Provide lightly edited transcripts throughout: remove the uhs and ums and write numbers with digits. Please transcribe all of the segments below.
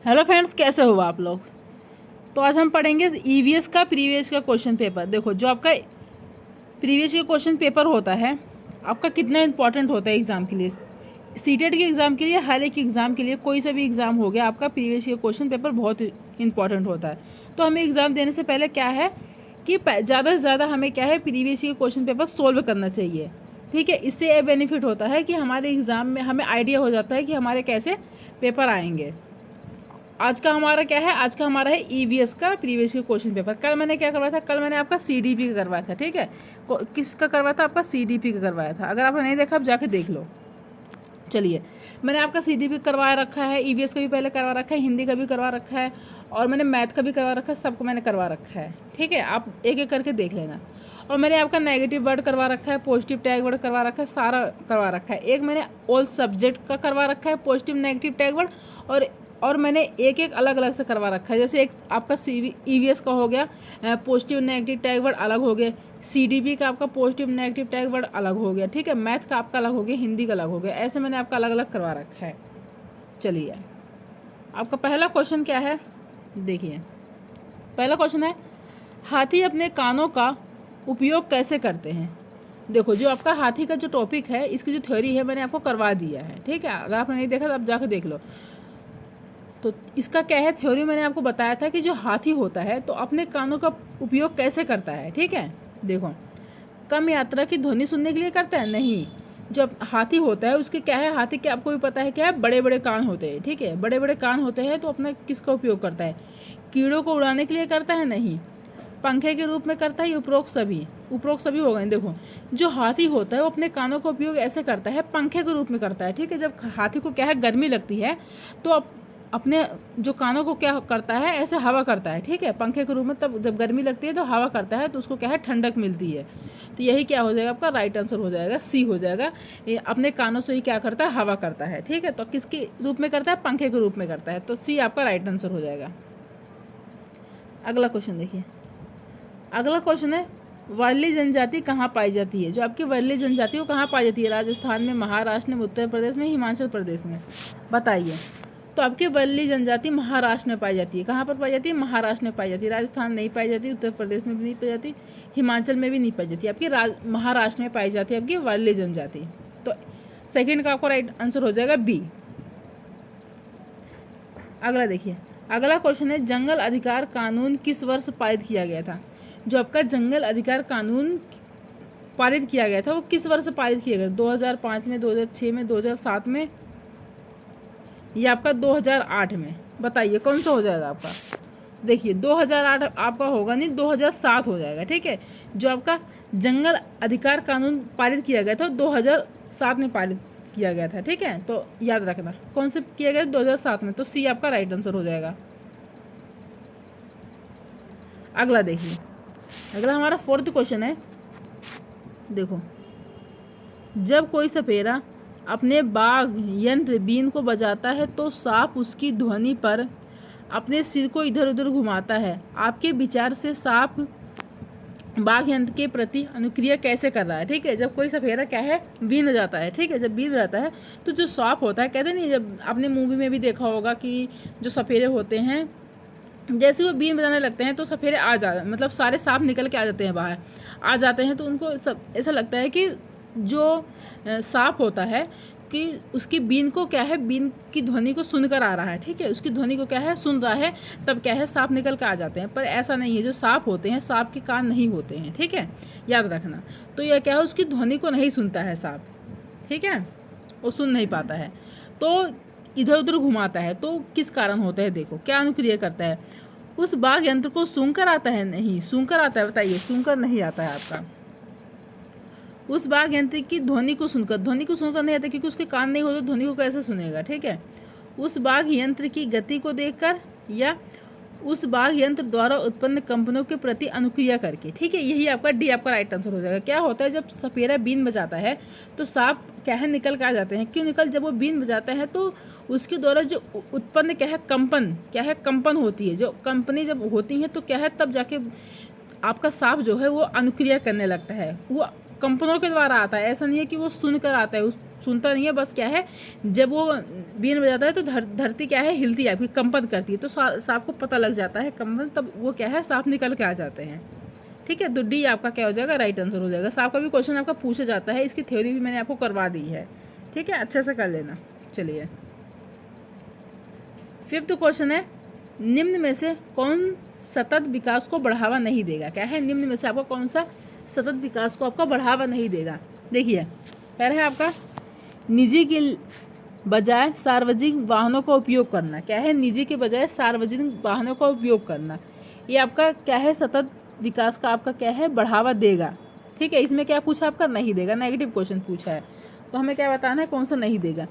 Hello friends, कैसे हो आप लोग। तो आज हम पढ़ेंगे ईवीएस का प्रीवियस का क्वेश्चन पेपर। देखो, जो आपका प्रीवियस का क्वेश्चन पेपर होता है आपका कितना इंपॉर्टेंट होता है एग्ज़ाम के लिए। सीटेट के एग्ज़ाम के लिए, हर एक एग्ज़ाम के लिए, कोई सा भी एग्ज़ाम हो गया, आपका प्रीवियस का क्वेश्चन पेपर बहुत इंपॉर्टेंट होता है। तो हमें एग्ज़ाम देने से पहले क्या है कि ज़्यादा से ज़्यादा हमें क्या है, प्रीवियस का क्वेश्चन पेपर सोल्व करना चाहिए। ठीक है, इससे ये बेनिफिट होता है कि हमारे एग्ज़ाम में हमें आइडिया हो जाता है कि हमारे कैसे पेपर आएंगे। आज का हमारा क्या है, आज का हमारा है ईवीएस का प्रीवियस क्वेश्चन पेपर। कल मैंने क्या करवाया था, कल मैंने आपका सीडीपी का करवाया था। ठीक है, किसका करवाया था, आपका सीडीपी का करवाया था। अगर आपने नहीं देखा आप जाके देख लो। चलिए, मैंने आपका सीडीपी करवा रखा है, ईवीएस का भी पहले करवा रखा है, हिंदी का भी करवा रखा है, और मैंने मैथ का भी करवा रखा है। सबको मैंने करवा रखा है। ठीक है, आप एक एक करके देख लेना। और मैंने आपका नेगेटिव वर्ड करवा रखा है, पॉजिटिव टैग वर्ड करवा रखा है, सारा करवा रखा है। एक मैंने ऑल सब्जेक्ट का करवा रखा है, पॉजिटिव नेगेटिव टैग वर्ड, और मैंने एक एक अलग अलग से करवा रखा है। जैसे एक आपका ईवीएस का हो गया पॉजिटिव नेगेटिव टैग वर्ड अलग हो गया, सीडीपी का आपका पॉजिटिव नेगेटिव टैग वर्ड अलग हो गया। ठीक है, मैथ का आपका अलग हो गया, हिंदी का अलग हो गया। ऐसे मैंने आपका अलग अलग करवा रखा है। चलिए, आपका पहला क्वेश्चन क्या है, देखिए। पहला क्वेश्चन है, हाथी अपने कानों का उपयोग कैसे करते हैं। देखो, जो आपका हाथी का जो टॉपिक है, इसकी जो थ्योरी है मैंने आपको करवा दिया है। ठीक है, अगर आपने नहीं देखा तो आप जाकर देख लो। तो इसका क्या है, थ्योरी मैंने आपको बताया था कि जो हाथी होता है तो अपने कानों का उपयोग कैसे करता है। ठीक है, देखो, कम यात्रा की ध्वनि सुनने के लिए करता है, नहीं। जब हाथी होता है उसके क्या है, हाथी के आपको भी पता है क्या है, बड़े बड़े कान होते हैं। ठीक है, बड़े बड़े कान होते हैं तो अपना किसका उपयोग करता है, कीड़ों को उड़ाने के लिए करता है, नहीं। पंखे के रूप में करता है, उपरोक्त सभी हो गए। देखो, जो हाथी होता है वो अपने कानों का उपयोग ऐसे करता है, पंखे के रूप में करता है। ठीक है, जब हाथी को क्या है, गर्मी लगती है तो अपने जो कानों को क्या करता है, ऐसे हवा करता है। ठीक है, पंखे के रूप में, तब जब गर्मी लगती है तो हवा करता है, तो उसको क्या है, ठंडक मिलती है। तो यही क्या हो जाएगा, आपका राइट आंसर हो जाएगा, सी हो जाएगा। ये अपने कानों से ही क्या करता है, हवा करता है। ठीक है, तो किसके रूप में करता है, पंखे के रूप में करता है, तो सी आपका राइट आंसर हो जाएगा। अगला क्वेश्चन देखिए। अगला क्वेश्चन है, वर्ली जनजाति कहाँ पाई जाती है। जो आपकी वर्ली जनजाति वो कहाँ पाई जाती है, राजस्थान में, महाराष्ट्र में, उत्तर प्रदेश में, हिमाचल प्रदेश में, बताइए। तो आपकी वर्ली जनजाति महाराष्ट्र में पाई जाती है। कहाँ पर पाई जाती है, महाराष्ट्र में पाई जाती है। राजस्थान नहीं पाई जाती, उत्तर प्रदेश में भी नहीं पाई जाती, हिमाचल में भी नहीं पाई जाती, आपकी महाराष्ट्र में पाई जाती है आपकी वर्ली जनजाति। तो सेकंड का आपका राइट आंसर हो जाएगा बी। अगला देखिए। अगला क्वेश्चन है, जंगल अधिकार कानून किस वर्ष पारित किया गया था। जो आपका जंगल अधिकार कानून पारित किया गया था वो किस वर्ष पारित किया गया, 2005 में, 2006 में, 2007 में, या आपका 2008 में। बताइए कौन सा हो जाएगा आपका। देखिए, 2008 आपका होगा नहीं, 2007 हो जाएगा। ठीक है, जो आपका जंगल अधिकार कानून पारित किया गया था 2007 में पारित किया गया था। ठीक है, तो याद रखना कौन से किया गया, 2007 में, तो सी आपका राइट आंसर हो जाएगा। अगला देखिए। अगला हमारा फोर्थ क्वेश्चन है, देखो। जब कोई सपेरा अपने बाघ यंत्र बीन को बजाता है तो सांप उसकी ध्वनि पर अपने सिर को इधर उधर घुमाता है। आपके विचार से सांप बाघ यंत्र के प्रति अनुक्रिया कैसे कर रहा है। ठीक है, जब कोई सपेरा क्या है, बीन बजाता है। ठीक है, जब बीन बजाता है तो जो सांप होता है, कहते नहीं, जब आपने मूवी में भी देखा होगा कि जो सपेरे होते हैं, जैसे वो बीन बजाने लगते हैं तो सफेरे मतलब सारे सांप निकल के आ जाते हैं, बाहर आ जाते हैं। तो उनको सब ऐसा लगता है कि जो सांप होता है कि उसकी बीन को क्या है, बीन की ध्वनि को सुनकर आ रहा है। ठीक है, उसकी ध्वनि को क्या है, सुन रहा है, तब क्या है, सांप निकल के आ जाते हैं। पर ऐसा नहीं है, जो सांप होते हैं सांप के कान नहीं होते हैं। ठीक है, याद रखना। तो यह क्या है, उसकी ध्वनि को नहीं सुनता है सांप। ठीक है, वो सुन नहीं पाता है, तो इधर उधर घुमाता है। तो किस कारण होता है, देखो क्या अनुक्रिया करता है। उस बाघ यंत्र को सूंघकर आता है, नहीं। सूंघकर आता है, बताइए, सूंघकर नहीं आता है आपका। उस बाघ यंत्र की ध्वनि को सुनकर नहीं आता, क्योंकि उसके कान नहीं होते, ध्वनि को कैसे सुनेगा। ठीक है, उस बाघ यंत्र की गति को देखकर, या उस बाघ यंत्र द्वारा उत्पन्न कंपनों के प्रति अनुक्रिया करके। ठीक है, यही आपका डी आपका राइट आंसर हो जाएगा। क्या होता है, जब सपेरा बीन बजाता है तो सांप क्या है, निकल के आ जाते हैं। क्यों निकल, जब वो बीन बजाता है तो उसके द्वारा जो उत्पन्न क्या है, कंपन होती है। जो कंपनी जब होती है तो क्या है, तब जाके आपका सांप जो है वो अनुक्रिया करने लगता है। वो कंपनों के द्वारा आता है, ऐसा नहीं है कि वो सुनकर आता है, सुनता नहीं है। बस क्या है, जब वो बीन बजाता है तो धरती क्या है, हिलती है, आपकी कंपन करती है, तो सांप को पता लग जाता है कंपन, तब वो क्या है, सांप निकल के आ जाते हैं। ठीक है, तो डी आपका क्या हो जाएगा, राइट आंसर हो जाएगा। सांप का भी क्वेश्चन आपका पूछा जाता है, इसकी थ्योरी भी मैंने आपको करवा दी है। ठीक है, अच्छे से कर लेना। चलिए, फिफ्थ क्वेश्चन है, निम्न में से कौन सतत विकास को बढ़ावा नहीं देगा। क्या है, निम्न में से आपका कौन सा सतत विकास को आपका बढ़ावा नहीं देगा। देखिए, पहला है आपका निजी के बजाय सार्वजनिक वाहनों का उपयोग करना। क्या है, निजी के बजाय सार्वजनिक वाहनों का उपयोग करना, ये आपका क्या है, सतत विकास का आपका क्या है, बढ़ावा देगा। ठीक है, इसमें क्या पूछा आपका, नहीं देगा, नेगेटिव क्वेश्चन पूछा है, तो हमें क्या बताना है, कौन सा नहीं देगा।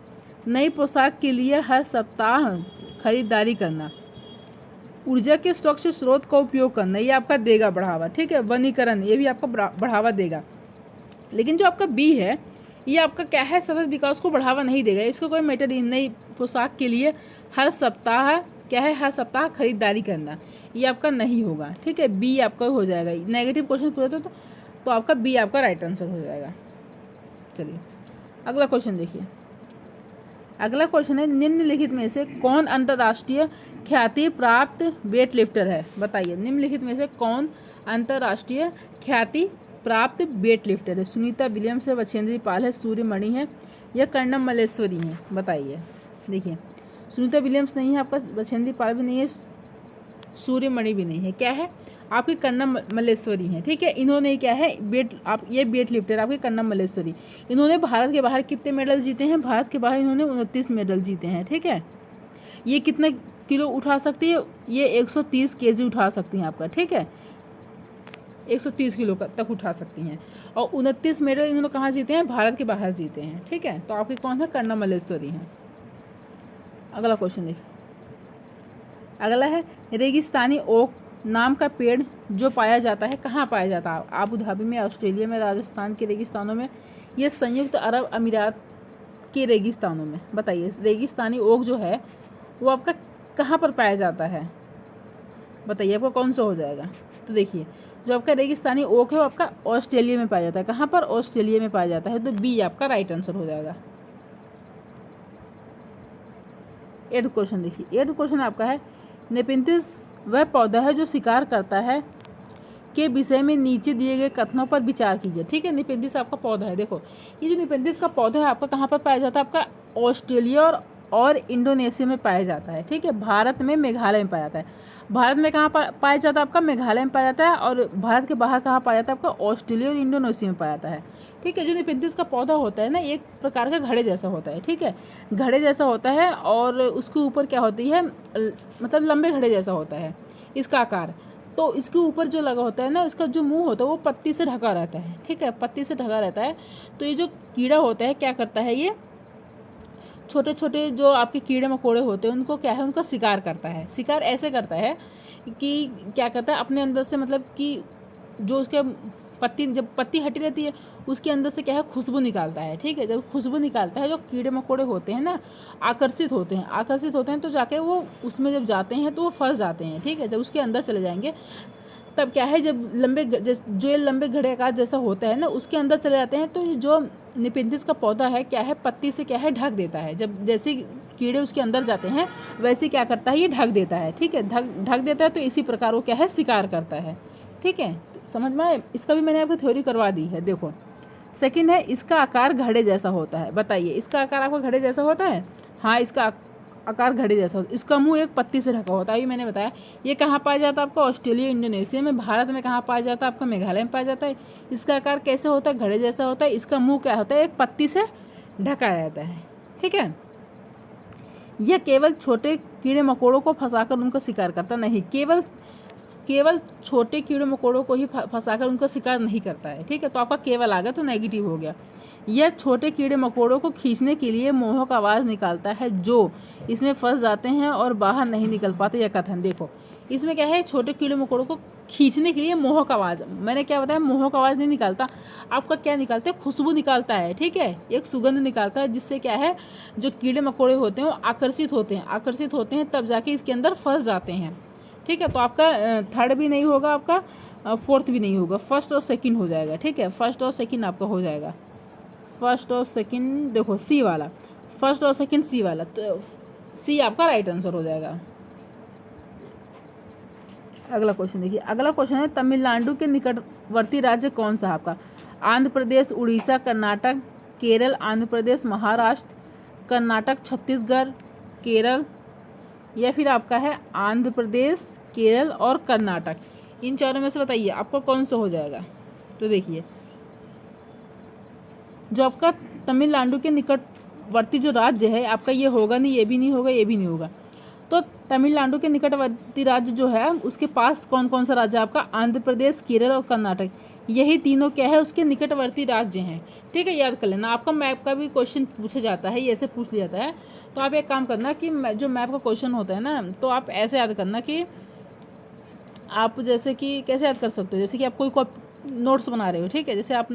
नई पोशाक के लिए हर सप्ताह खरीदारी करना, ऊर्जा के स्वच्छ स्रोत का उपयोग करना, ये आपका देगा बढ़ावा। ठीक है, वनीकरण, ये भी आपका बढ़ावा देगा। लेकिन जो आपका बी है, ये आपका क्या है, सतत विकास को बढ़ावा नहीं देगा, इसको कोई मैटर नहीं। नई पोशाक के लिए हर सप्ताह क्या है, हर सप्ताह खरीदारी करना, ये आपका नहीं होगा। ठीक है, बी आपका हो जाएगा। नेगेटिव क्वेश्चन पूछा तो आपका बी आपका राइट आंसर हो जाएगा। चलिए, अगला क्वेश्चन देखिए। अगला क्वेश्चन है, निम्नलिखित में से कौन अंतर्राष्ट्रीय ख्याति प्राप्त वेट लिफ्टर है। बताइए, निम्नलिखित में से कौन अंतर्राष्ट्रीय ख्याति प्राप्त वेट लिफ्टर है। सुनीता विलियम्स है, बछेंद्री पाल है, सूर्यमणि है, या कर्णम मल्लेश्वरी है। बताइए, देखिए, सुनीता विलियम्स नहीं है आपका, बछेंद्री पाल भी नहीं है, सूर्यमणि भी नहीं है, क्या है आपकी कर्णम मल्लेश्वरी हैं। ठीक है, इन्होंने क्या है, ये वेट लिफ्टर आपके कर्णम मल्लेश्वरी, इन्होंने भारत के बाहर कितने मेडल जीते हैं, भारत के बाहर इन्होंने 29 मेडल जीते हैं। ठीक है, ये कितने किलो उठा सकती है, ये 130 केजी उठा सकती हैं आपका। ठीक है, 130 किलो तक उठा सकती हैं, और 29 मेडल इन्होंने कहाँ जीते हैं, भारत के बाहर जीते हैं। ठीक है, तो आपके कौन है, कर्णम मल्लेश्वरी हैं। अगला क्वेश्चन देखिए। अगला है, रेगिस्तानी ओक नाम का पेड़ जो पाया जाता है, कहाँ पाया जाता है, आबू धाबी में, ऑस्ट्रेलिया में, राजस्थान के रेगिस्तानों में, या संयुक्त अरब अमीरात के रेगिस्तानों में। बताइए, रेगिस्तानी ओक जो है वो आपका कहाँ पर पाया जाता है, बताइए आपको कौन सा हो जाएगा। तो देखिए, जो आपका रेगिस्तानी ओक है वो आपका ऑस्ट्रेलिया में पाया जाता है। कहाँ पर, ऑस्ट्रेलिया में पाया जाता है, तो बी आपका राइट आंसर हो जाएगा। 8th क्वेश्चन देखिए। 8th क्वेश्चन आपका है, नेपेंथिस वह पौधा है जो शिकार करता है के विषय में नीचे दिए गए कथनों पर विचार कीजिए। ठीक है, निपेंथिस आपका पौधा है। देखो, ये जो निपेंथिस का पौधा है आपका कहाँ पर पाया जाता है, आपका ऑस्ट्रेलिया और इंडोनेशिया में पाया जाता है। ठीक है, भारत में मेघालय में पाया जाता है। भारत में कहाँ पाया जाता है, आपका मेघालय में पाया जाता है, और भारत के बाहर कहाँ पाया जाता है, आपका ऑस्ट्रेलिया और इंडोनेशिया में पाया जाता है। ठीक है, जो निपेंथिस का पौधा होता है ना, एक प्रकार का घड़े जैसा होता है। ठीक है, घड़े जैसा होता है, और उसके ऊपर क्या होती है, मतलब लंबे घड़े जैसा होता है इसका आकार। तो इसके ऊपर जो लगा होता है ना, इसका जो मुंह होता है वो पत्ती से ढका रहता है। ठीक है, पत्ती से ढका रहता है। तो ये जो कीड़ा होता है क्या करता है, ये छोटे छोटे जो आपके कीड़े मकोड़े होते हैं उनको क्या है, उनका शिकार करता है। शिकार ऐसे करता है कि क्या करता है, अपने अंदर से, मतलब कि जो उसके पत्ती, जब पत्ती हटी रहती है उसके अंदर से क्या है, खुशबू निकालता है। ठीक है, जब खुशबू निकालता है, जो कीड़े मकोड़े होते हैं ना, आकर्षित होते हैं, तो जाके वो उसमें जब जाते हैं तो वो फंस जाते हैं। ठीक है, जब उसके अंदर चले जाएंगे तब क्या है, जब जो ये लंबे घड़े आकार जैसा होता है ना, उसके अंदर चले जाते हैं, तो ये जो निपेंथिस का पौधा है क्या है, पत्ती से क्या है, ढक देता है। जब जैसे कीड़े उसके अंदर जाते हैं वैसे क्या करता है, ये ढक देता है। ठीक है, ढक देता है, तो इसी प्रकार वो क्या है, शिकार करता है। ठीक है, समझ में आए, इसका भी मैंने आपको थ्योरी करवा दी है। देखो, सेकंड है, इसका आकार घड़े जैसा होता है। बताइए, इसका आकार आपका घड़े जैसा होता है। हाँ, इसका आकार घड़े जैसा होता है। इसका मुंह एक पत्ती से ढका होता है, ये मैंने बताया। ये कहाँ पाया जाता है, आपका ऑस्ट्रेलिया इंडोनेशिया में। भारत में कहाँ पाया जाता है, आपका मेघालय में पाया जाता है। इसका आकार कैसे होता है, घड़े जैसा होता है। इसका मुंह क्या होता है, एक पत्ती से ढका रहता है। ठीक है, यह केवल छोटे कीड़े मकोड़ों को फंसाकर उनका शिकार करता नहीं, केवल छोटे कीड़े मकोड़ों को ही फंसाकर उनका शिकार नहीं करता है। ठीक है, तो आपका केवल आ गया, तो नेगेटिव हो गया। यह छोटे कीड़े मकोड़ों को खींचने के लिए मोहक आवाज़ निकालता है जो इसमें फंस जाते हैं और बाहर नहीं निकल पाते। यह कथन देखो, इसमें क्या है, छोटे कीड़े मकोड़ों को खींचने के लिए मोहक आवाज़, मैंने क्या बताया, मोहक आवाज़ नहीं निकालता, आपका क्या निकालता है, खुशबू निकालता है। ठीक है, एक सुगंध निकालता है, जिससे क्या है, जो कीड़े मकोड़े होते हैं वो आकर्षित होते हैं, तब जाके इसके अंदर फंस जाते हैं। ठीक है, तो आपका थर्ड भी नहीं होगा, आपका फोर्थ भी नहीं होगा, फर्स्ट और सेकंड हो जाएगा। ठीक है, फर्स्ट और सेकंड आपका हो जाएगा, फर्स्ट और सेकंड। देखो, सी वाला फर्स्ट और सेकंड सी वाला, तो सी आपका राइट आंसर हो जाएगा। अगला क्वेश्चन देखिए, अगला क्वेश्चन है तमिलनाडु के निकटवर्ती राज्य कौन सा है आपका? आंध्र प्रदेश, उड़ीसा, कर्नाटक, केरल, आंध्र प्रदेश, महाराष्ट्र, कर्नाटक, छत्तीसगढ़, केरल, या फिर आपका है आंध्र प्रदेश, केरल और कर्नाटक। इन चारों में से बताइए आपको कौन सा हो जाएगा। तो देखिए, जो आपका तमिलनाडु के निकटवर्ती जो राज्य है आपका, ये होगा नहीं, ये भी नहीं होगा, ये भी नहीं होगा। तो तमिलनाडु के निकटवर्ती राज्य जो है उसके पास कौन कौन सा राज्य है आपका? आंध्र प्रदेश, केरल और कर्नाटक। यही तीनों क्या है, उसके निकटवर्ती राज्य हैं। ठीक है, याद कर लेना। आपका मैप का भी क्वेश्चन पूछा जाता है, ये ऐसे पूछ लिया जाता है। तो आप एक काम करना कि जो मैप का क्वेश्चन होता है ना, तो आप ऐसे याद करना कि आप जैसे कि कैसे याद कर सकते हो, जैसे कि आप कोई नोट्स बना रहे हो। ठीक है, जैसे आप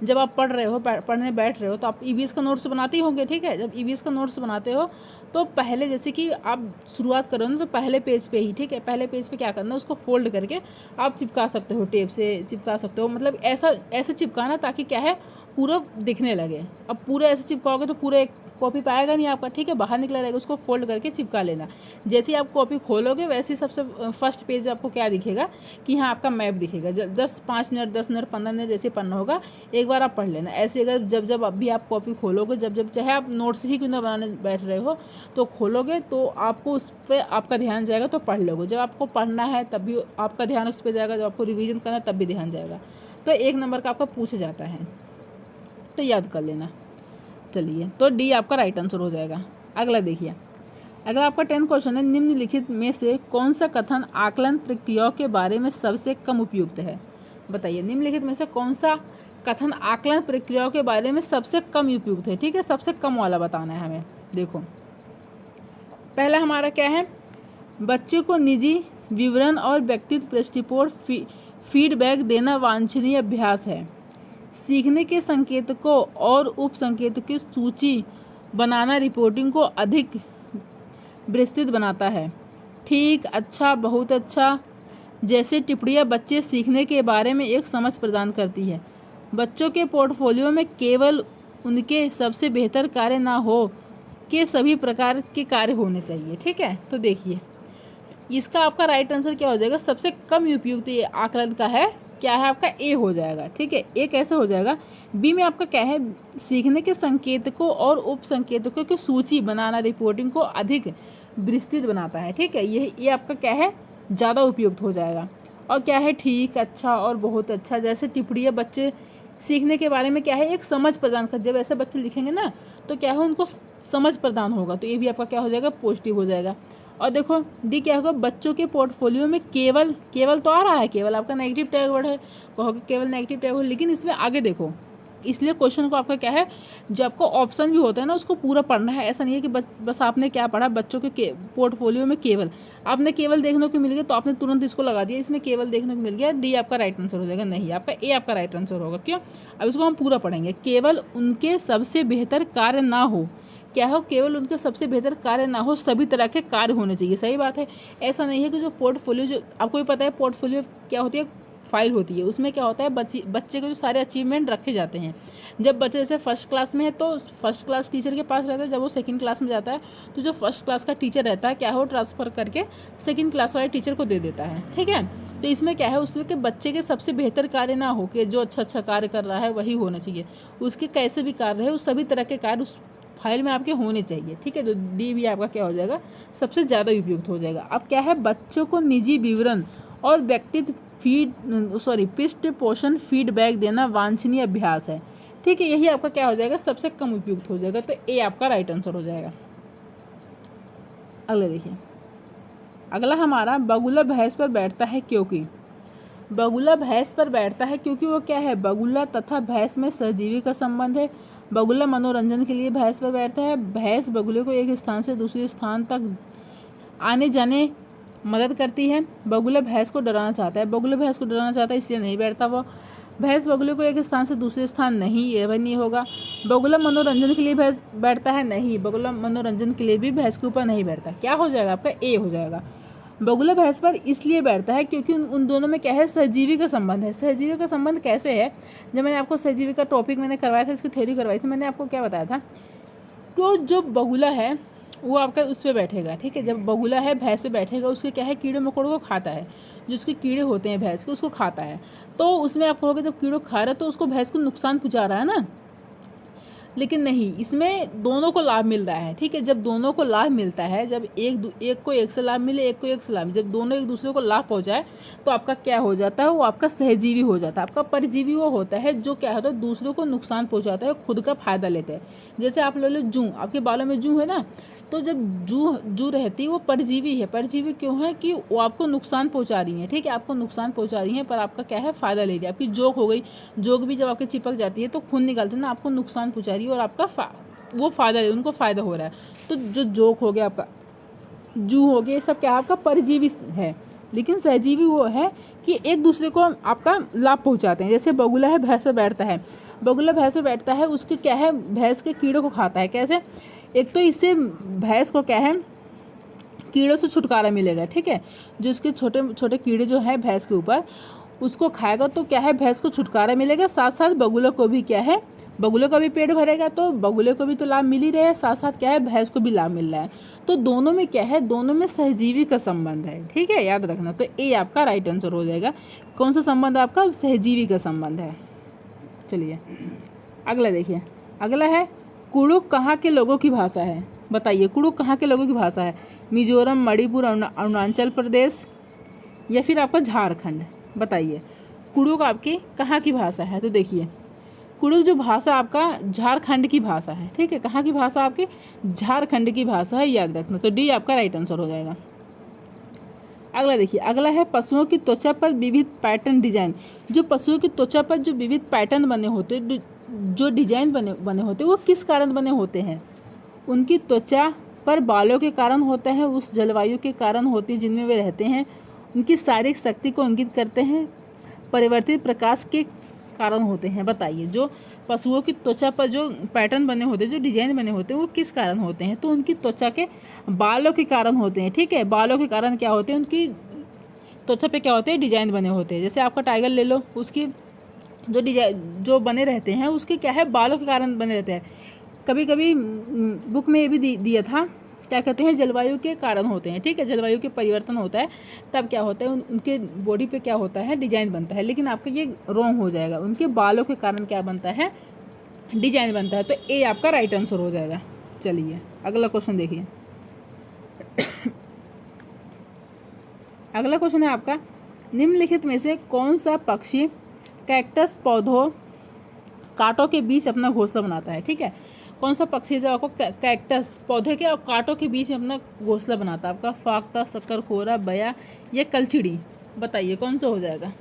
जब आप पढ़ने बैठ रहे हो तो आप ईवीएस का नोट्स बनाते ही होंगे। ठीक है, जब ईवीएस का नोट्स बनाते हो तो पहले जैसे कि आप शुरुआत करो ना, तो पहले पेज पे ही, ठीक है, पहले पेज पे क्या करना है, उसको फोल्ड करके आप चिपका सकते हो, टेप से चिपका सकते हो। मतलब ऐसे चिपकाना ताकि क्या है, पूरा दिखने लगे। अब पूरा ऐसे चिपकाओगे तो पूरा एक कॉपी पाएगा नहीं आपका। ठीक है, बाहर निकला रहेगा, उसको फोल्ड करके चिपका लेना। जैसे ही आप कॉपी खोलोगे वैसे ही सबसे फर्स्ट पेज आपको क्या दिखेगा कि हाँ आपका मैप दिखेगा। 5 मिनट 10 मिनट 15 मिनट जैसे पढ़ना होगा, एक बार आप पढ़ लेना। ऐसे अगर जब अभी आप कॉपी खोलोगे, जब चाहे आप नोट्स ही क्यों ना बनाने बैठ रहे हो, तो खोलोगे तो आपको उस पर आपका ध्यान जाएगा, तो पढ़ लोगे। जब आपको पढ़ना है तब भी आपका ध्यान उस पर जाएगा, जब आपको रिविजन करना है तब भी ध्यान जाएगा। तो 1 नंबर का आपका पूछा जाता है, तो याद कर लेना। चलिए, तो डी आपका राइट आंसर हो जाएगा। अगला देखिए, अगला आपका 10 क्वेश्चन है, निम्नलिखित में से कौन सा कथन आकलन प्रक्रियाओं के बारे में सबसे कम उपयुक्त है? बताइए, निम्नलिखित में से कौन सा कथन आकलन प्रक्रियाओं के बारे में सबसे कम उपयुक्त है? ठीक है, सबसे कम वाला बताना है हमें। देखो, पहला हमारा क्या है, बच्चे को निजी विवरण और व्यक्तित्व दृष्टिकोण फीडबैक देना वांछनीय अभ्यास है। सीखने के संकेतकों और उप संकेतकों की सूची बनाना रिपोर्टिंग को अधिक विस्तृत बनाता है। ठीक, अच्छा, बहुत अच्छा जैसे टिप्पणियां बच्चे सीखने के बारे में एक समझ प्रदान करती है। बच्चों के पोर्टफोलियो में केवल उनके सबसे बेहतर कार्य ना हो के सभी प्रकार के कार्य होने चाहिए। ठीक है, तो देखिए इसका आपका राइट आंसर क्या हो जाएगा, सबसे कम उपयुक्त ये आकलन का है, क्या है आपका ए हो जाएगा। ठीक है, ए कैसे हो जाएगा, बी में आपका क्या है, सीखने के संकेतकों और उप संकेतकों की सूची बनाना रिपोर्टिंग को अधिक विस्तृत बनाता है। ठीक है, ये आपका क्या है, ज़्यादा उपयुक्त हो जाएगा। और क्या है, ठीक, अच्छा और बहुत अच्छा जैसे टिप्पणियां बच्चे सीखने के बारे में क्या है, एक समझ प्रदान कर, जब ऐसे बच्चे लिखेंगे ना तो क्या है, उनको समझ प्रदान होगा, तो ये भी आपका क्या हो जाएगा, पॉजिटिव हो जाएगा। और देखो डी क्या होगा, बच्चों के पोर्टफोलियो में केवल तो आ रहा है, केवल आपका नेगेटिव टैग वर्ड है, कहोगे केवल नेगेटिव टैग वर्ड, लेकिन इसमें आगे देखो, इसलिए क्वेश्चन को आपका क्या है, जो आपको ऑप्शन भी होता है ना उसको पूरा पढ़ना है। ऐसा नहीं है कि बस आपने क्या पढ़ा, बच्चों के पोर्टफोलियो में केवल आपने केवल देखने को मिल गया तो आपने तुरंत इसको लगा दिया, इसमें केवल देखने को मिल गया, डी आपका राइट आंसर हो जाएगा। नहीं, आपका ए आपका राइट आंसर होगा। क्यों, अब इसको हम पूरा पढ़ेंगे। केवल उनके सबसे बेहतर कार्य ना हो, क्या हो, केवल उनके सबसे बेहतर कार्य ना हो, सभी तरह के कार्य होने चाहिए। सही बात है, ऐसा नहीं है कि जो पोर्टफोलियो, जो आपको भी पता है पोर्टफोलियो क्या होती है, फाइल होती है, उसमें क्या होता है, बच्चे के जो सारे अचीवमेंट रखे जाते हैं। जब बच्चे जैसे फर्स्ट क्लास में है तो फर्स्ट क्लास टीचर के पास रहता है, जब वो सेकंड क्लास में जाता है तो जो फर्स्ट क्लास का टीचर रहता है क्या है, वो ट्रांसफ़र करके सेकंड क्लास वाले टीचर को दे देता है। ठीक है, तो इसमें क्या है, उसमें कि बच्चे के सबसे बेहतर कार्य ना हो, कि जो अच्छा कार्य कर रहा है वही होना चाहिए, उसके कैसे भी कार्य है उस सभी तरह के कार्य उस फाइल में आपके होने चाहिए। ठीक है, तो डी भी आपका क्या हो जाएगा, सबसे ज़्यादा उपयुक्त हो जाएगा। अब क्या है, बच्चों को निजी विवरण और व्यक्तित्व पृष्ठ पोषण फीडबैक देना वांछनीय अभ्यास है। ठीक है, यही आपका क्या हो जाएगा, सबसे कम उपयुक्त हो जाएगा, तो ए आपका राइट आंसर हो जाएगा। अगले देखिए, अगला हमारा बगुला भैंस पर बैठता है क्योंकि, बगुला भैंस पर बैठता है क्योंकि वो क्या है, बगुला तथा भैंस में सहजीवी का संबंध है। बगुला मनोरंजन के लिए भैंस पर बैठता है। भैंस बगुले को एक स्थान से दूसरे स्थान तक आने जाने मदद करती है। बगुला भैंस को डराना चाहता है, बगुला भैंस को डराना चाहता है इसलिए नहीं बैठता वो। भैंस बगुले को एक स्थान से दूसरे स्थान नहीं, ये भी नहीं होगा। बगुला मनोरंजन के लिए भैंस बैठता है, नहीं, बगुला मनोरंजन के लिए भी भैंस के ऊपर नहीं बैठता। क्या हो जाएगा आपका, ए हो जाएगा। बगुला भैंस पर इसलिए बैठता है क्योंकि उन दोनों में क्या है, सहजीवी का संबंध है। सहजीवी का संबंध कैसे है, जब मैंने आपको सहजीवी का टॉपिक मैंने करवाया था, इसकी थ्योरी करवाई थी, मैंने आपको क्या बताया था को जो बगुला है वो आपका उस पर बैठेगा, ठीक है। जब बगुला है भैंस पे बैठेगा, उसके क्या है, कीड़े मकोड़ों को खाता है, जो उसके कीड़े होते हैं भैंस के उसको खाता है। तो उसमें आप कहोगे जब कीड़ों खा रहा है तो उसको भैंस को नुकसान पहुंचा रहा है ना, लेकिन नहीं, इसमें दोनों को लाभ मिल रहा है, ठीक है। जब दोनों को लाभ मिलता है, जब एक को एक से लाभ मिले, एक को एक से लाभ, जब दोनों एक दूसरे को लाभ पहुंचाए तो आपका क्या हो जाता है, वो आपका सहजीवी हो जाता है। आपका परजीवी वो होता है जो क्या होता है, दूसरों को नुकसान पहुंचाता है, खुद का फायदा लेते हैं। जैसे आप ले लो जूं, आपके बालों में जूं है ना, तो जब जू रहती है वो परजीवी है। परजीवी क्यों है कि वो आपको नुकसान पहुंचा रही है, ठीक है, आपको नुकसान पहुंचा रही है पर आपका क्या है, फायदा ले रही है। आपकी जोक हो गई, जोक भी जब आपके चिपक जाती है तो खून निकालते हैं ना, आपको नुकसान पहुंचा रही है और आपका वो फायदा ले, उनको फायदा हो रहा है। तो जो जोक हो गया, आपका जू हो गया, ये सब क्या है, आपका परजीवी है। लेकिन सहजीवी वो है कि एक दूसरे को आपका लाभ पहुंचाते हैं। जैसे बगुला है भैंस पे बैठता है, बगुला भैंस पे बैठता है, उसके क्या है, भैंस के कीड़ों को खाता है। कैसे, एक तो इससे भैंस को क्या है, कीड़ों से छुटकारा मिलेगा, ठीक है। जो इसके छोटे छोटे कीड़े जो है भैंस के ऊपर, उसको खाएगा तो क्या है, भैंस को छुटकारा मिलेगा। साथ साथ बगुले को भी क्या है, बगुले का भी पेट भरेगा, तो बगुले को भी तो लाभ मिल ही रहा है, साथ साथ क्या है, भैंस को भी लाभ मिल रहा है। तो दोनों में क्या है, दोनों में सहजीवी का संबंध है, ठीक है, याद रखना। तो ये आपका राइट आंसर हो जाएगा। कौन सा संबंध आपका, सहजीवी का संबंध है। चलिए अगला देखिए, अगला है कुड़ुक कहाँ के लोगों की भाषा है, बताइए कुड़ुक कहाँ के लोगों की भाषा है। मिजोरम, मणिपुर, अरुणाचल प्रदेश या फिर आपका झारखंड, बताइए कुड़ुक आपकी कहाँ की भाषा है। तो देखिए कुड़ुक जो भाषा आपका झारखंड की भाषा है, ठीक है, कहाँ की भाषा आपकी, झारखंड की भाषा है, याद रखना। तो डी आपका राइट आंसर हो जाएगा। अगला देखिए, अगला है पशुओं की त्वचा पर विविध पैटर्न डिजाइन। जो पशुओं की त्वचा पर जो विविध पैटर्न बने होते, जो डिजाइन बने होते, वो किस कारण बने होते हैं। उनकी त्वचा पर बालों के कारण होता है, उस जलवायु के कारण होती है जिनमें वे रहते हैं, उनकी शारीरिक शक्ति को इंगित करते हैं, परिवर्तित प्रकाश के कारण होते हैं। बताइए जो पशुओं की त्वचा पर जो पैटर्न बने होते हैं, जो डिजाइन बने होते हैं, वो किस कारण होते हैं। तो उनकी त्वचा के बालों के कारण होते हैं, ठीक है। बालों के कारण क्या होते हैं, उनकी त्वचा पे क्या होते हैं, डिजाइन बने होते हैं। जैसे आपका टाइगर ले लो, उसकी जो डिजाइन जो बने रहते हैं उसके क्या है, बालों के कारण बने रहते हैं। कभी कभी बुक में ये भी दिया था, क्या कहते हैं, जलवायु के कारण होते हैं, ठीक है, जलवायु के परिवर्तन होता है तब क्या होता है, उनके बॉडी पे क्या होता है, डिजाइन बनता है। लेकिन आपका ये रॉन्ग हो जाएगा, उनके बालों के कारण क्या बनता है, डिजाइन बनता है। तो ए आपका राइट आंसर हो जाएगा। चलिए अगला क्वेश्चन देखिए। अगला क्वेश्चन है आपका, निम्नलिखित में से कौन सा पक्षी कैक्टस पौधों कांटों के बीच अपना घोंसला बनाता है, ठीक है। कौन सा पक्षी जो आपको कैक्टस पौधे के और कांटों के बीच में अपना घोंसला बनाता है। आपका फाख्ता, शक्करखोरा, बया या कलचिड़ी, बताइए कौन सा हो जाएगा।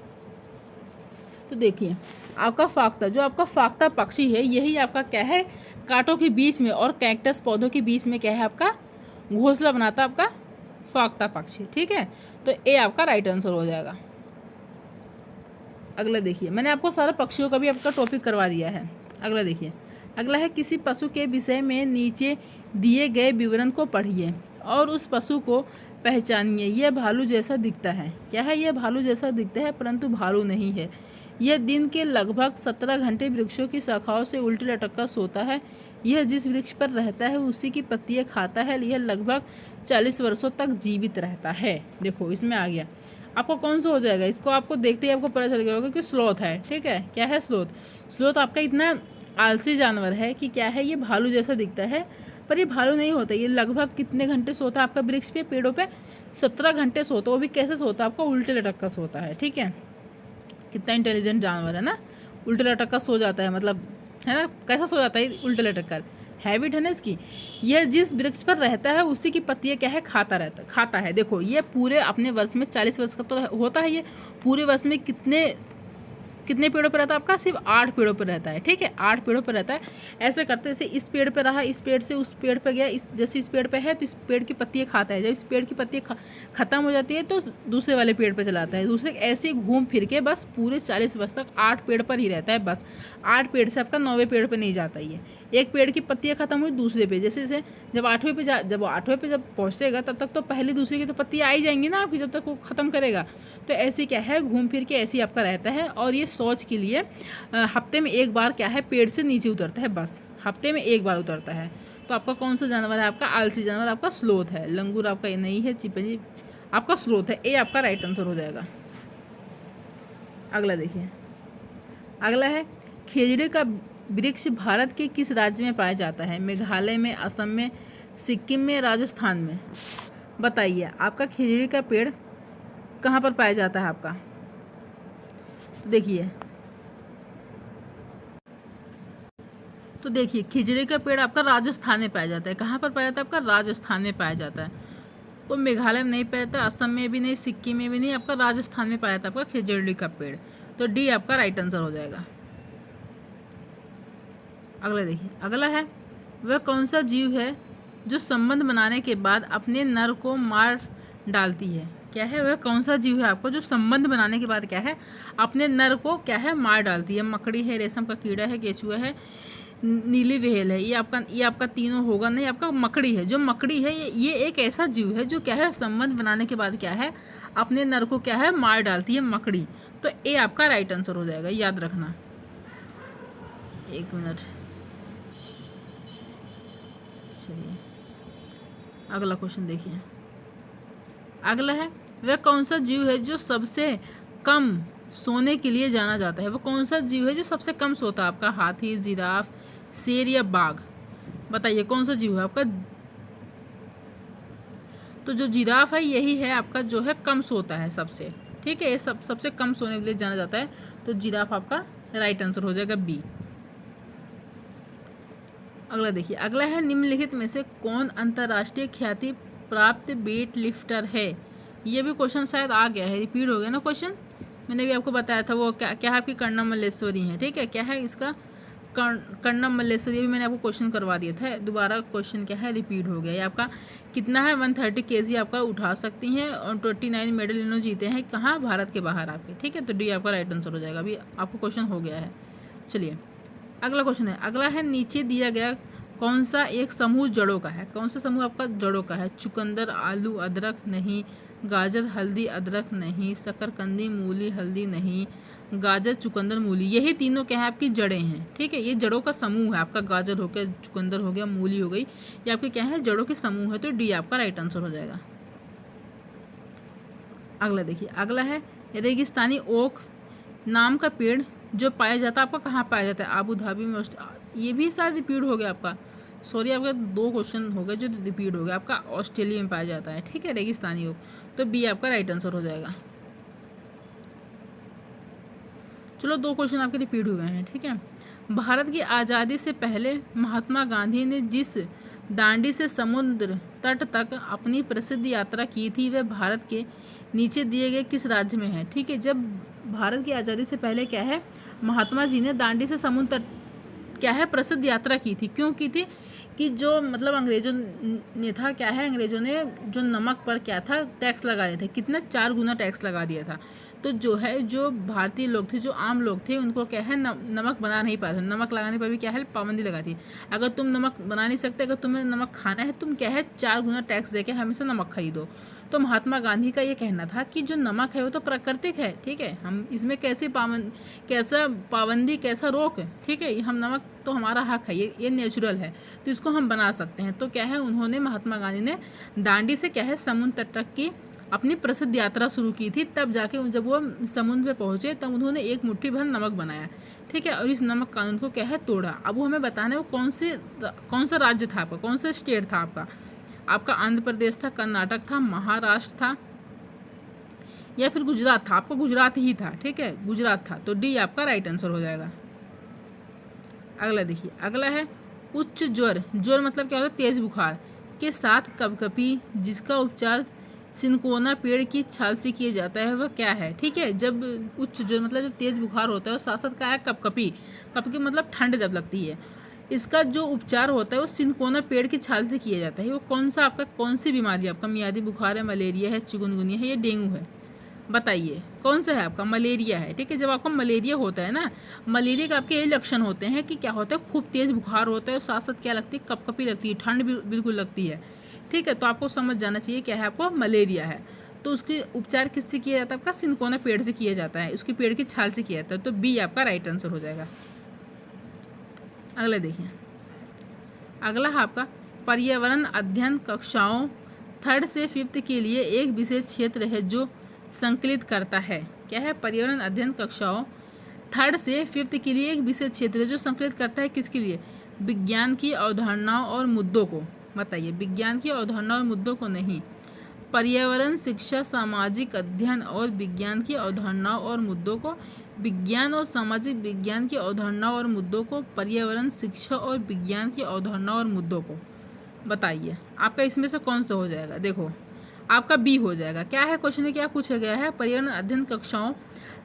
तो देखिए आपका फाख्ता, जो आपका फाख्ता पक्षी है, यही आपका क्या है, कांटों के बीच में और कैक्टस पौधों के बीच में क्या है, आपका घोंसला बनाता है, आपका फाख्ता पक्षी, ठीक है। तो ए आपका राइट आंसर हो जाएगा। अगला देखिए, मैंने आपको सारा पक्षियों का भी आपका टॉपिक करवा दिया है। अगला देखिए, अगला है किसी पशु के विषय में नीचे दिए गए विवरण को पढ़िए और उस पशु को पहचानिए। यह भालू जैसा दिखता है। क्या है, यह भालू जैसा दिखता है परंतु भालू नहीं है। यह दिन के लगभग 17 घंटे वृक्षों की शाखाओं से उल्टे लटक कर सोता है। यह जिस वृक्ष पर रहता है उसी की पत्तियां खाता है। यह लगभग 40 वर्षों तक जीवित रहता है। देखो इसमें आ गया, आपको कौन सा हो जाएगा, इसको आपको देखते ही आपको पता चल गया होगा कि स्लोथ है, ठीक है। क्या है, स्लोथ। स्लोथ आपका इतना आलसी जानवर है कि क्या है, ये भालू जैसा दिखता है पर ये भालू नहीं होता। ये लगभग कितने घंटे सोता है आपका वृक्ष पे, पेड़ों पे, 17 घंटे सोता है। वो भी कैसे सोता है, आपका उल्टे लटक कर सोता है, ठीक है। कितना इंटेलिजेंट जानवर है ना, उल्टे लटक कर सो जाता है, मतलब है ना, कैसा सो जाता है, उल्टे लटक कर, हैबिट है ना इसकी। यह जिस वृक्ष पर रहता है उसी की पत्तियां क्या है, खाता है। देखो ये पूरे अपने वर्ष में 40 वर्ष का तो होता है, ये पूरे वर्ष में कितने पेड़ों पर रहता है, आपका सिर्फ 8 पेड़ों पर रहता है, ठीक है, 8 पेड़ों पर रहता है। ऐसे करते जैसे इस पेड़ पे रहा, इस पेड़ से उस पेड़ पर गया, जैसे इस पेड़ पे है तो इस पेड़ की पत्तियां खाता है। जब इस पेड़ की पत्तियां खत्म हो जाती है तो दूसरे वाले पेड़ पर चलाता है, दूसरे ऐसे घूम फिर के बस पूरे 40 वर्ष तक 8 पेड़ पर ही रहता है। बस 8 पेड़ से आपका 9वें पेड़ पर नहीं जाता ये। एक पेड़ की पत्तियां खत्म हुई दूसरे पे, जैसे जब 8वें पे जब पहुंचेगा तब तक तो पहले दूसरे की तो पत्तियां आ ही जाएंगी ना आपकी, जब तक वो खत्म करेगा। तो ऐसे क्या है, घूम फिर के ऐसे ही आपका रहता है। और ये शौच के लिए हफ्ते में एक बार क्या है, पेड़ से नीचे उतरता है, बस हफ्ते में एक बार उतरता है। तो आपका कौन सा जानवर है? आपका आलसी जानवर आपका स्लोथ है। लंगूर आपका ये नहीं है, चिंपैंजी आपका स्लोथ है। ए आपका राइट आंसर हो जाएगा। अगला देखिए, अगला है खेजड़े का वृक्ष भारत के किस राज्य में पाया जाता है? मेघालय में, असम में, सिक्किम में, राजस्थान में। बताइए आपका खेजड़े का पेड़ कहाँ पर पाया जाता है आपका? देखिए, तो देखिए खिजड़े का पेड़ आपका राजस्थान में पाया जाता है। कहाँ पर पाया जाता है? आपका राजस्थान में पाया जाता है। तो मेघालय में नहीं पाया जाता, असम में भी नहीं, सिक्किम में भी नहीं, आपका राजस्थान में पाया जाता है आपका खिजड़ी का पेड़। तो डी आपका राइट आंसर हो जाएगा। अगला देखिए, अगला है वह कौन सा जीव है जो संबंध बनाने के बाद अपने नर को मार डालती है? क्या है? वह कौन सा जीव है आपको जो संबंध बनाने के बाद क्या है अपने नर को क्या है मार डालती है? मकड़ी है, रेशम का कीड़ा है, केचुआ है, नीली व्हेल है। ये आपका तीनों होगा नहीं, आपका मकड़ी है। जो मकड़ी है ये एक ऐसा जीव है जो क्या है संबंध बनाने के बाद क्या है अपने नर को क्या है मार डालती है, मकड़ी। तो ए आपका राइट आंसर हो जाएगा, याद रखना। एक मिनट, चलिए अगला क्वेश्चन देखिए। अगला है वह कौन सा जीव है जो सबसे कम सोने के लिए जाना जाता है? वो कौन सा जीव है जो सबसे कम सोता है? आपका हाथी, जिराफ, शेर या बाघ? बताइए कौन सा जीव है आपका? तो जो जिराफ है यही है आपका जो है कम सोता है सबसे, ठीक है। ये सबसे कम सोने के लिए जाना जाता है, तो जिराफ आपका राइट आंसर हो जाएगा बी। अगला देखिए, अगला है निम्नलिखित में से कौन अंतर्राष्ट्रीय ख्याति प्राप्त वेट लिफ्टर है? ये भी क्वेश्चन शायद आ गया है, रिपीट हो गया ना क्वेश्चन। मैंने भी आपको बताया था वो क्या है आपकी कर्णम मल्लेश्वरी है, ठीक है। क्या है इसका? कर्णम मल्लेश्वरी। भी मैंने आपको क्वेश्चन करवा दिया था, दोबारा क्वेश्चन क्या है रिपीट हो गया। ये आपका कितना है? 130 kg आपका उठा सकती हैं और 29 मेडल इन्होंने जीते हैं कहाँ? भारत के बाहर आपके, ठीक है। तो डी आपका राइट आंसर हो जाएगा। अभी आपको क्वेश्चन हो गया है। चलिए अगला क्वेश्चन है, अगला है नीचे दिया गया कौन सा एक समूह जड़ों का है? कौन सा समूह आपका जड़ों का है? चुकंदर, आलू, अदरक नहीं, गाजर, हल्दी, अदरक नहीं, शकरकंदी, मूली, हल्दी नहीं, गाजर, चुकंदर, मूली। यही तीनों क्या है आपकी जड़ें हैं, ठीक है। ये जड़ों का समूह है आपका। गाजर हो गया, चुकंदर हो गया, मूली हो गई, ये आपके क्या है जड़ों के समूह है। तो डी आपका राइट आंसर हो जाएगा। अगला देखिए, अगला है रेगिस्तानी ओक नाम का पेड़ जो पाया जाता है आपका कहाँ पाया जाता है? आबू धाबी में। ये भी शायद रिपीट हो गया आपका, सॉरी आपका 2 क्वेश्चन हो गए जो रिपीट हो गया। आपका ऑस्ट्रेलिया में पाया जाता है, ठीक है, रेगिस्तानी ओक। तो बी आपका राइट आंसर हो जाएगा। चलो 2 क्वेश्चन आपके रिपीट हुए हैं, ठीक है। भारत की आज़ादी से पहले महात्मा गांधी ने जिस दांडी से समुद्र तट तक अपनी प्रसिद्ध यात्रा की थी वह भारत के नीचे दिए गए किस राज्य में है? ठीक है, जब भारत की आज़ादी से पहले क्या है महात्मा जी ने दांडी से समुद्र तट क्या है प्रसिद्ध यात्रा की थी। क्यों की थी? कि जो मतलब अंग्रेजों ने था क्या है, अंग्रेजों ने जो नमक पर क्या था टैक्स लगा दिए थे। कितना? 4 गुना टैक्स लगा दिया था। तो जो है जो भारतीय लोग थे, जो आम लोग थे, उनको क्या है नमक बना नहीं पाते। नमक लगाने पर भी क्या है पाबंदी लगा थी। अगर तुम नमक बना नहीं सकते, अगर तुम्हें नमक खाना है, तुम क्या है 4 गुना टैक्स देके हमेशा नमक खरीदो। तो महात्मा गांधी का ये कहना था कि जो नमक है वो तो प्राकृतिक है, ठीक है, हम इसमें कैसा पाबंदी कैसा रोक, ठीक है, हम नमक तो हमारा हक है, ये नेचुरल है, तो इसको हम बना सकते हैं। तो क्या है उन्होंने महात्मा गांधी ने दांडी से क्या है समुद्र तट तक की अपनी प्रसिद्ध यात्रा शुरू की थी। तब जाके जब वो समुद्र पे पहुंचे तब उन्होंने एक मुट्ठी भर नमक बनाया, ठीक है, और इस नमक कानून को क्या है तोड़ा। अब वो हमें बताना है वो कौन सा राज्य था आपका, कौन सा स्टेट था आपका आंध्र प्रदेश था, कर्नाटक था, महाराष्ट्र था या फिर गुजरात था? आपका गुजरात ही था, ठीक है, गुजरात था। तो डी आपका राइट आंसर हो जाएगा। अगला देखिए, अगला है उच्च ज्वर। ज्वर मतलब क्या होता है? तेज बुखार के साथ कपकपी जिसका उपचार सिनकोना पेड़ की छाल से किया जाता है वह क्या है? ठीक है, जब उच्च ज्वर मतलब जब तेज बुखार होता है और साथ साथ क्या है कपकपी, कपकपी मतलब ठंड जब लगती है, इसका जो उपचार होता है वो सिनकोना पेड़ की छाल से किया जाता है। वो कौन सा आपका कौन सी बीमारी है? आपका मियादी बुखार है, मलेरिया है, चिकनगुनिया है या डेंगू है? बताइए कौन सा है आपका? मलेरिया है, ठीक है। जब आपका मलेरिया होता है ना, मलेरिया के आपके यही लक्षण होते हैं कि क्या होता है खूब तेज बुखार होता है और साथ साथ क्या लगती है कपकपी लगती है, ठंड भी बिल्कुल लगती है, ठीक है। तो आपको समझ जाना चाहिए क्या है आपको मलेरिया है। तो उसकी उपचार किससे किया जाता है? आपका सिनकोना पेड़ से किया जाता है, उसकी पेड़ की छाल से किया जाता है। तो बी आपका राइट आंसर हो जाएगा। अगला देखिए, अगला है आपका पर्यावरण अध्ययन कक्षाओं 3rd से 5th के लिए एक विशेष क्षेत्र है जो संकलित करता है। क्या है? पर्यावरण अध्ययन कक्षाओं 3rd से 5th के लिए एक विशेष क्षेत्र है जो संकलित करता है किसके लिए? विज्ञान की अवधारणाओं और मुद्दों को। बताइए, विज्ञान की अवधारणा और मुद्दों को नहीं। पर्यावरण शिक्षा सामाजिक अध्ययन और विज्ञान की अवधारणाओं और मुद्दों को। विज्ञान और सामाजिक विज्ञान की अवधारणाओं और मुद्दों को, पर्यावरण शिक्षा और विज्ञान की अवधारणाओं और मुद्दों को। बताइए आपका इसमें से कौन सा हो जाएगा? देखो आपका बी हो जाएगा। क्या है क्वेश्चन में क्या पूछा गया है? पर्यावरण अध्ययन कक्षाओं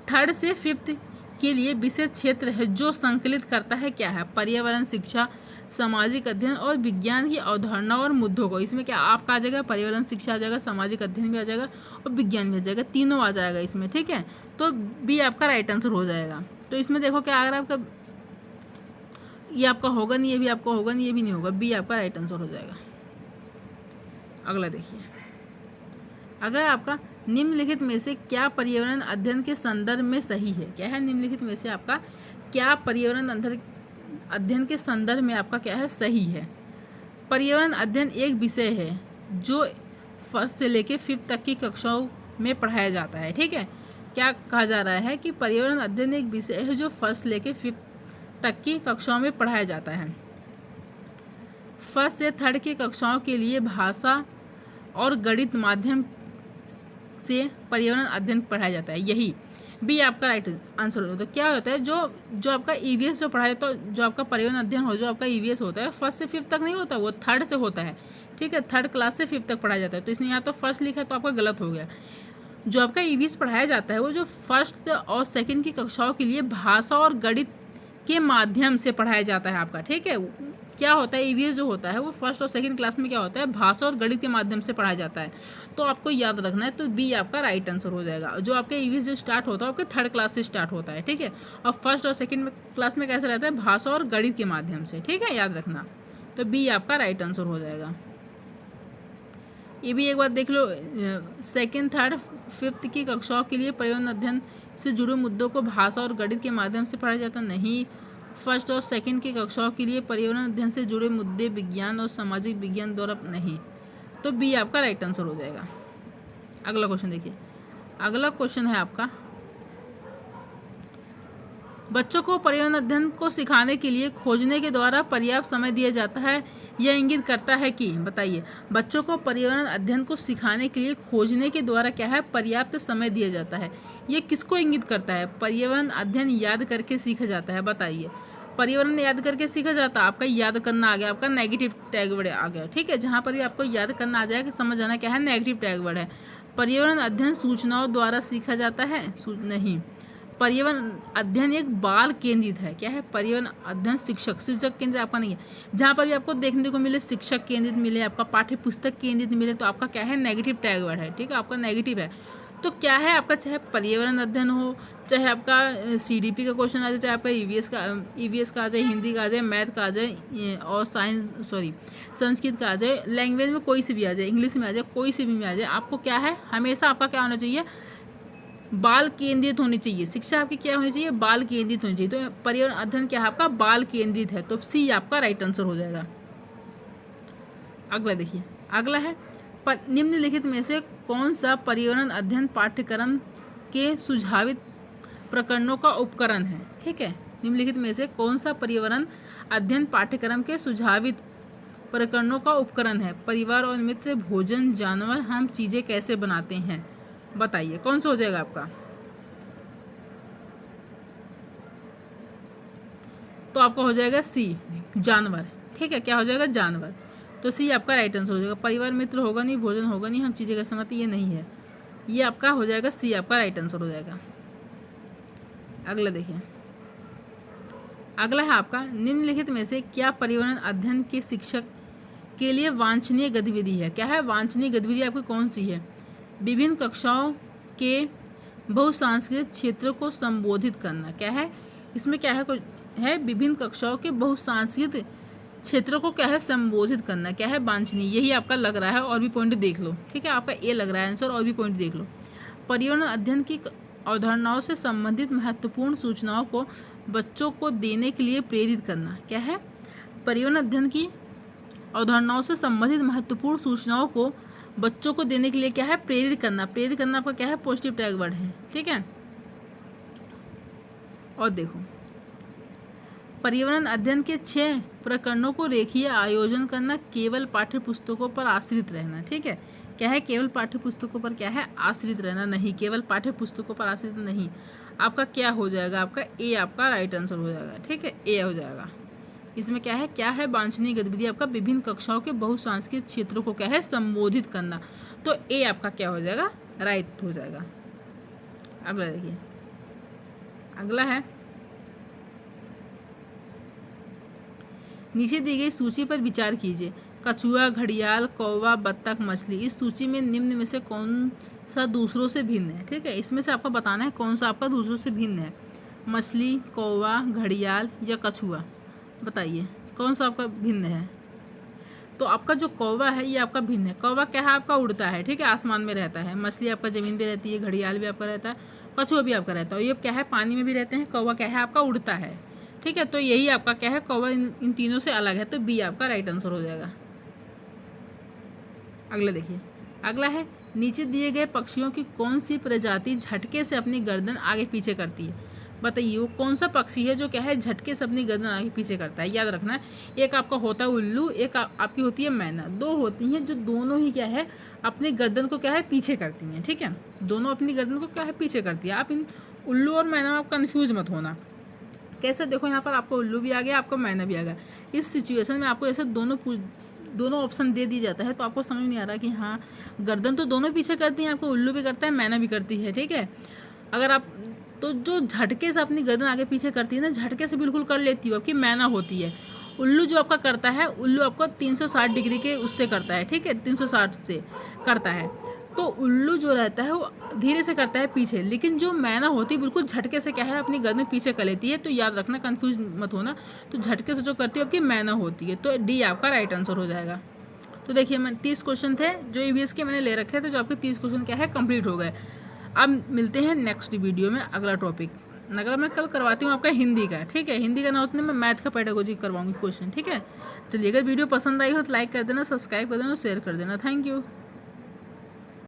3rd से 5th के लिए विशेष क्षेत्र है जो संकलित करता है। क्या है? पर्यावरण शिक्षा सामाजिक अध्ययन और विज्ञान की अवधारणा और मुद्दों को। इसमें क्या आपका आ जाएगा? पर्यावरण शिक्षा आ जाएगा, सामाजिक अध्ययन भी आ जाएगा और विज्ञान भी आ जाएगा, तीनों आ जाएगा इसमें। ठीक है, तो बी आपका राइट आंसर हो जाएगा। तो इसमें देखो क्या अगर आपका ये आपका होगा नहीं, ये भी आपका होगा नहीं, ये भी नहीं होगा, बी आपका राइट आंसर हो जाएगा। अगला देखिए, अगर आपका निम्नलिखित में से क्या पर्यावरण अध्ययन के संदर्भ में सही है? क्या है? निम्नलिखित में से आपका क्या पर्यावरण अध्ययन के संदर्भ में आपका क्या है? सही है। पर्यावरण अध्ययन एक विषय है जो 1st से लेकर 5th तक की कक्षाओं में पढ़ाया जाता है। ठीक है, क्या कहा जा रहा है कि पर्यावरण अध्ययन एक विषय है जो 1st से लेकर 5th तक की कक्षाओं में पढ़ाया जाता है। 1st से 3rd की कक्षाओं के लिए भाषा और गणित माध्यम से पर्यावरण अध्ययन पढ़ाया जाता है। यही बी आपका राइट आंसर होता है। तो क्या होता है, जो आपका ईवीएस जो पढ़ाया, तो जो आपका पर्यावरण अध्ययन हो, जो आपका ईवीएस होता है 1st से 5th तक नहीं होता, वो 3rd से होता है। ठीक है, 3rd क्लास से 5th तक पढ़ाया जाता है। तो इसने यहाँ तो 1st लिखा है तो आपका गलत हो गया। जो आपका ईवीएस पढ़ाया जाता है वो जो 1st और 2nd की कक्षाओं के लिए भाषा और गणित के माध्यम से पढ़ाया जाता है आपका। ठीक है, क्या होता है ईवीएस जो होता है वो 1st और 2nd क्लास में क्या होता है? भाषा और गणित के माध्यम से पढ़ाया जाता है। तो आपको याद रखना है, तो बी आपका राइट आंसर हो जाएगा। जो आपका ईवीएस जो स्टार्ट होता है आपके 3rd क्लास से स्टार्ट होता है। ठीक है, और 1st और 2nd क्लास में कैसे रहता है? भाषा और गणित के माध्यम से। ठीक है, याद रखना। तो बी आपका राइट आंसर हो जाएगा। ये भी एक बार देख लो, 2nd, 3rd, 5th की कक्षाओं के लिए पर्यावरण अध्ययन से जुड़े मुद्दों को भाषा और गणित के माध्यम से पढ़ाया जाता नहीं। 1st और 2nd की कक्षाओं के लिए पर्यावरण अध्ययन से जुड़े मुद्दे विज्ञान और सामाजिक विज्ञान द्वारा नहीं। तो बी आपका राइट आंसर हो जाएगा। अगला क्वेश्चन देखिए, अगला क्वेश्चन है आपका, बच्चों को पर्यावरण अध्ययन को सिखाने के लिए खोजने के द्वारा पर्याप्त समय दिया जाता है। यह इंगित करता है कि, बताइए, बच्चों को पर्यावरण अध्ययन को सिखाने के लिए खोजने के द्वारा क्या है? पर्याप्त समय दिया जाता है। ये किसको इंगित करता है? पर्यावरण अध्ययन याद करके सीखा जाता है। बताइए, पर्यावरण याद करके सीखा जाता है। आपका याद करना आ गया, आपका नेगेटिव टैग वर्ड आ गया। ठीक है, जहाँ पर भी आपको याद करना आ जाए कि समझ आना क्या है? नेगेटिव टैग वर्ड है। पर्यावरण अध्ययन सूचनाओं द्वारा सीखा जाता है? नहीं, पर्यावरण अध्ययन एक बाल केंद्रित है। क्या है? पर्यावरण अध्ययन शिक्षक केंद्रित आपका नहीं है। जहाँ पर भी आपको देखने को मिले शिक्षक केंद्रित मिले, आपका पाठ्य पुस्तक केंद्रित मिले, तो आपका क्या है? नेगेटिव टैग वर्ड है। ठीक है, आपका नेगेटिव है। तो क्या है आपका, चाहे पर्यावरण अध्ययन हो, चाहे आपका सीडीपी का क्वेश्चन आ जाए, चाहे आपका ईवीएस का आ जाए, हिंदी का आ जाए, मैथ का आ जाए और संस्कृत का आ जाए, लैंग्वेज में कोई सी भी आ जाए, इंग्लिश में आ जाए, कोई सी भी आ जाए, आपको क्या है? हमेशा आपका क्या होना चाहिए? बाल केंद्रित होनी चाहिए। शिक्षा आपकी क्या होनी चाहिए? बाल केंद्रित होनी चाहिए। तो पर्यावरण अध्ययन क्या है आपका? बाल केंद्रित है। तो सी आपका राइट आंसर हो जाएगा। अगला देखिए, अगला है, निम्नलिखित में से कौन सा पर्यावरण अध्ययन पाठ्यक्रम के सुझावित प्रकरणों का उपकरण है? ठीक है, निम्नलिखित में से कौन सा पर्यावरण अध्ययन पाठ्यक्रम के सुझावित प्रकरणों का उपकरण है? परिवार और मित्र, भोजन, जानवर, हम चीजें कैसे बनाते हैं। बताइए कौन सा हो जाएगा आपका? तो आपका हो जाएगा सी, जानवर। ठीक है, क्या हो जाएगा? जानवर। तो सी आपका राइट आंसर हो जाएगा। परिवार मित्र होगा नहीं, भोजन होगा नहीं, हम चीजें कैसे बनाते, ये नहीं है। ये आपका हो जाएगा सी, आपका राइट आंसर हो जाएगा। अगला देखिए, अगला है आपका, निम्नलिखित में से क्या पर्यावरण अध्ययन के शिक्षक के लिए वांछनीय गतिविधि है? क्या है वांछनीय गतिविधि आपकी कौन सी है? विभिन्न कक्षाओं के बहुसांस्कृतिक क्षेत्रों को संबोधित करना। क्या है इसमें? क्या है विभिन्न कक्षाओं के बहुसांस्कृतिक क्षेत्रों को क्या है? संबोधित करना। क्या है? वांछनीय। यही आपका लग रहा है, और भी पॉइंट देख लो। ठीक है, आपका ए लग रहा है आंसर, और भी पॉइंट देख लो। पर्यावरण अध्ययन की अवधारणाओं से संबंधित महत्वपूर्ण सूचनाओं को बच्चों को देने के लिए प्रेरित करना। क्या है? पर्यावरण अध्ययन की अवधारणाओं से संबंधित महत्वपूर्ण सूचनाओं को बच्चों को देने के लिए क्या है, प्रेरित करना। प्रेरित करना आपका क्या है, पॉजिटिव टैग वर्ड है, ठीक है। और देखो, पर्यावरण अध्ययन के 6 प्रकरणों को रेखीय आयोजन करना, केवल पाठ्य पुस्तकों पर आश्रित रहना, ठीक है। क्या है, केवल पाठ्य पुस्तकों पर क्या है, आश्रित रहना नहीं, केवल पाठ्य पुस्तकों पर आश्रित नहीं। आपका क्या हो जाएगा, आपका ए आपका राइट आंसर हो जाएगा, ठीक है, ए हो जाएगा। इसमें क्या है वांछनीय गतिविधि आपका विभिन्न कक्षाओं के बहुसांस्कृतिक क्षेत्रों को क्या है, संबोधित करना। तो ए आपका क्या हो जाएगा, राइट हो जाएगा। अगला देखिए, अगला है, नीचे दी गई सूची पर विचार कीजिए। कछुआ, घड़ियाल, कौवा, बत्तख, मछली। इस सूची में निम्न में से कौन सा दूसरों से भिन्न है, ठीक है। इसमें से आपको बताना है कौन सा आपका दूसरों से भिन्न है। मछली, कौवा, घड़ियाल या कछुआ, बताइए कौन सा आपका भिन्न है। तो आपका जो कौवा है ये आपका भिन्न है। कौवा क्या है, आपका उड़ता है, ठीक है, आसमान में रहता है। मछली आपका ज़मीन पे रहती है, घड़ियाल भी आपका रहता है, कछुआ भी आपका रहता है। और ये क्या है, पानी में भी रहते हैं। कौवा क्या है, आपका उड़ता है, ठीक है। तो यही आपका क्या है, कौवा इन तीनों से अलग है। तो बी आपका राइट आंसर हो जाएगा। अगला देखिए, अगला है, नीचे दिए गए पक्षियों की कौन सी प्रजाति झटके से अपनी गर्दन आगे पीछे करती है। बताइए वो कौन सा पक्षी है जो क्या है, झटके से अपनी गर्दन आगे पीछे करता है। याद रखना है, एक आपका होता है उल्लू, एक आपकी होती है मैना। दो होती हैं जो दोनों ही क्या है, अपनी गर्दन को क्या है, पीछे करती हैं, ठीक है। दोनों अपनी गर्दन को क्या है, पीछे करती है। आप इन उल्लू और मैना में आप कन्फ्यूज मत होना। कैसे, देखो यहाँ पर आपको उल्लू भी आ गया, आपको मैना भी आ गया। इस सिचुएशन में आपको ऐसे दोनों ऑप्शन दे दी जाता है तो आपको समझ नहीं आ रहा कि हाँ, गर्दन तो दोनों पीछे करती हैं, आपको उल्लू भी करता है, मैना भी करती है, ठीक है। अगर आप तो जो झटके से अपनी गर्दन आगे पीछे करती है ना, झटके से बिल्कुल कर लेती हो, आपकी मैना होती है। उल्लू जो आपका करता है, उल्लू आपको 360 डिग्री के उससे करता है, ठीक है, 360 से करता है। तो उल्लू जो रहता है वो धीरे से करता है पीछे, लेकिन जो मैना होती है बिल्कुल झटके से क्या है, अपनी गर्दन पीछे कर लेती है। तो याद रखना, कंफ्यूज मत होना। तो झटके से जो करती है आपकी मैना होती है। तो डी आपका राइट आंसर हो जाएगा। तो देखिए, मैं 30 क्वेश्चन थे जो ईवीएस के मैंने ले रखे थे, जो आपके 30 क्वेश्चन क्या है, कंप्लीट हो गए। अब मिलते हैं नेक्स्ट वीडियो में अगला टॉपिक। अगला मैं कल करवाती हूँ आपका हिंदी का, ठीक है। हिंदी का ना उतने मैं मैथ का पेडागोजी करवाऊंगी क्वेश्चन, ठीक है। चलिए, अगर वीडियो पसंद आई हो तो लाइक कर देना, सब्सक्राइब कर देना, शेयर कर देना। Thank you.